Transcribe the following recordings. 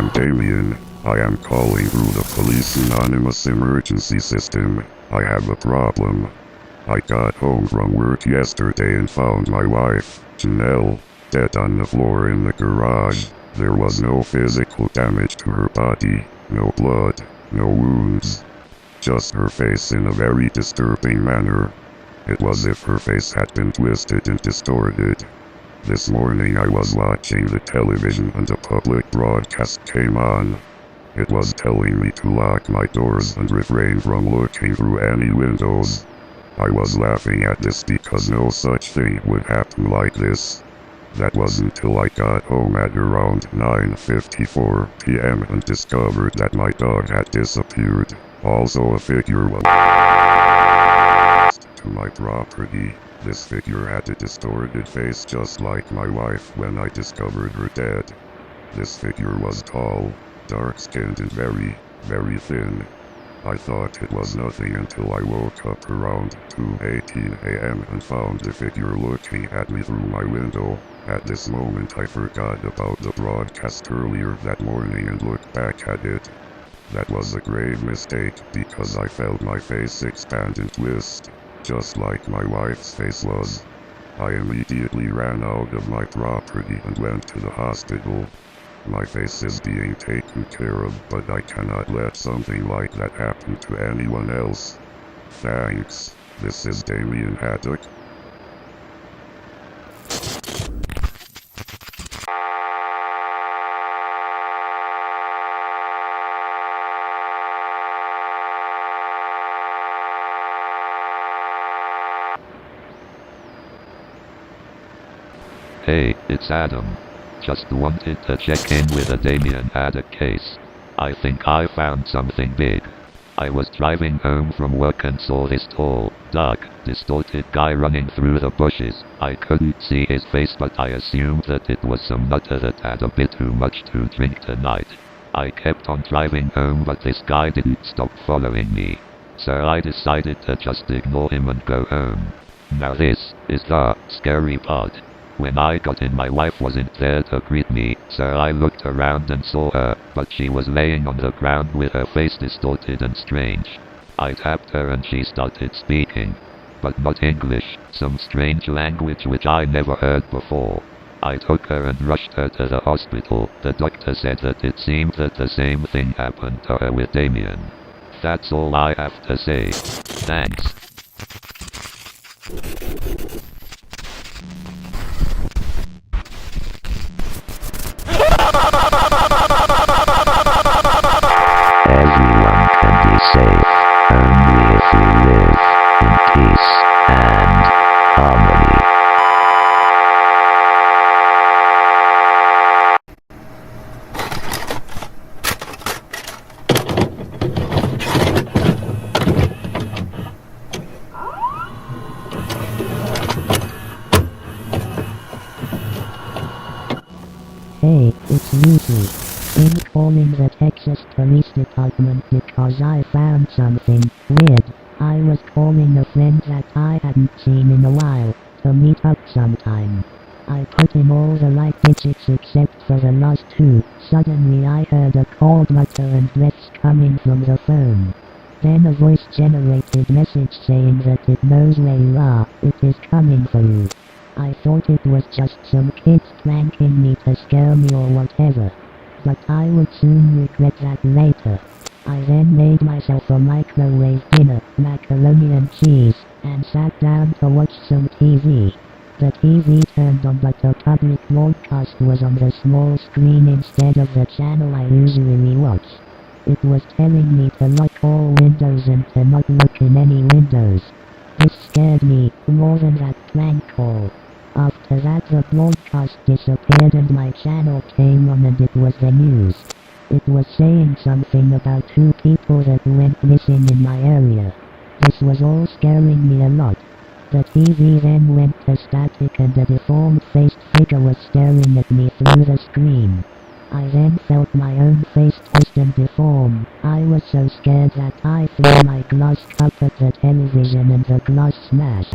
am Damien. I am calling through the police anonymous emergency system. I have a problem. I got home from work yesterday and found my wife, Janelle, dead on the floor in the garage. There was no physical damage to her body, no blood, no wounds. Just her face in a very disturbing manner. It was as if her face had been twisted and distorted. This morning I was watching the television and a public broadcast came on. It was telling me to lock my doors and refrain from looking through any windows. I was laughing at this because no such thing would happen like this. That was until I got home at around 9:54 p.m. and discovered that my dog had disappeared. Also a figure was to my property. This figure had a distorted face just like my wife when I discovered her dead. This figure was tall, dark-skinned and very, very thin. I thought it was nothing until I woke up around 2:18 a.m. and found the figure looking at me through my window. At this moment I forgot about the broadcast earlier that morning and looked back at it. That was a grave mistake because I felt my face expand and twist, just like my wife's face was. I immediately ran out of my property and went to the hospital. My face is being taken care of, but I cannot let something like that happen to anyone else. Thanks. This is Damien Haddock. Hey, it's Adam. Just wanted to check in with a Damien Haddock case. I think I found something big. I was driving home from work and saw this tall, dark, distorted guy running through the bushes. I couldn't see his face, but I assumed that it was some nutter that had a bit too much to drink tonight. I kept on driving home, but this guy didn't stop following me. So I decided to just ignore him and go home. Now this is the scary part. When I got in, my wife wasn't there to greet me, so I looked around and saw her, but she was laying on the ground with her face distorted and strange. I tapped her and she started speaking, but not English, some strange language which I never heard before. I took her and rushed her to the hospital. The doctor said that it seemed that the same thing happened to her with Damien. That's all I have to say. Thanks. Everyone can be safe, only if you live in peace and harmony. Hey, it's Lucy. I'm calling the Texas Police Department because I found something weird. I was calling a friend that I hadn't seen in a while to meet up sometime. I put in all the right digits except for the last two. Suddenly I heard a cold mutter and breaths coming from the phone. Then a voice-generated message saying that it knows where you are, it is coming for you. I thought it was just some kids pranking me to scare me or whatever. But I would soon regret that later. I then made myself a microwave dinner, macaroni and cheese, and sat down to watch some TV. The TV turned on, but the public broadcast was on the small screen instead of the channel I usually watch. It was telling me to lock all windows and to not look in any windows. This scared me, more than that prank call. After that the broadcast disappeared and my channel came on and it was the news. It was saying something about 2 people that went missing in my area. This was all scaring me a lot. The TV then went to static and a deformed-faced figure was staring at me through the screen. I then felt my own face twist and deform. I was so scared that I threw my glass cup at the television and the glass smashed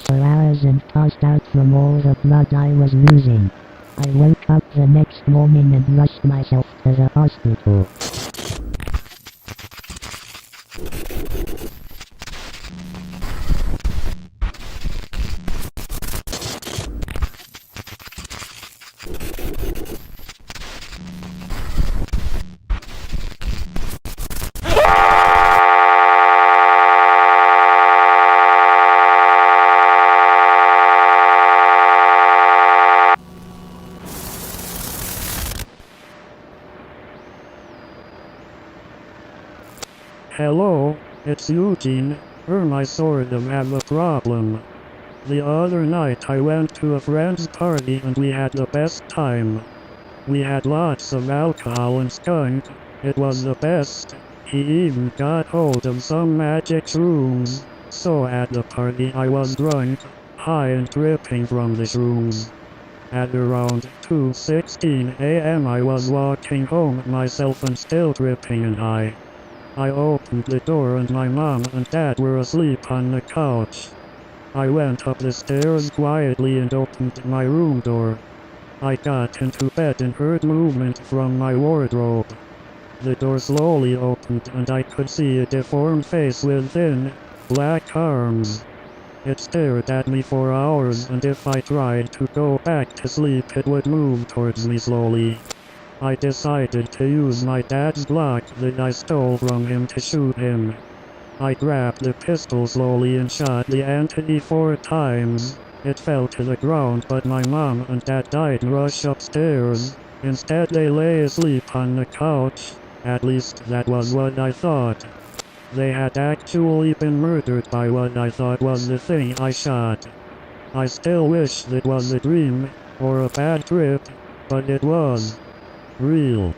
for hours and passed out from all the blood I was losing. I woke up the next morning and rushed myself to the hospital. Hello, it's Eugene. I sort of have a problem. The other night I went to a friend's party and we had the best time. We had lots of alcohol and skunk. It was the best. He even got hold of some magic shrooms. So at the party I was drunk, high and dripping from the shrooms. At around 2:16 a.m. I was walking home myself and still dripping and high. I opened the door and my mom and dad were asleep on the couch. I went up the stairs quietly and opened my room door. I got into bed and heard movement from my wardrobe. The door slowly opened and I could see a deformed face with thin, black arms. It stared at me for hours and if I tried to go back to sleep it would move towards me slowly. I decided to use my dad's Glock that I stole from him to shoot him. I grabbed the pistol slowly and shot the entity 4 times. It fell to the ground but my mom and dad didn't rush upstairs. Instead they lay asleep on the couch. At least that was what I thought. They had actually been murdered by what I thought was the thing I shot. I still wish that was a dream, or a bad trip, but it was real.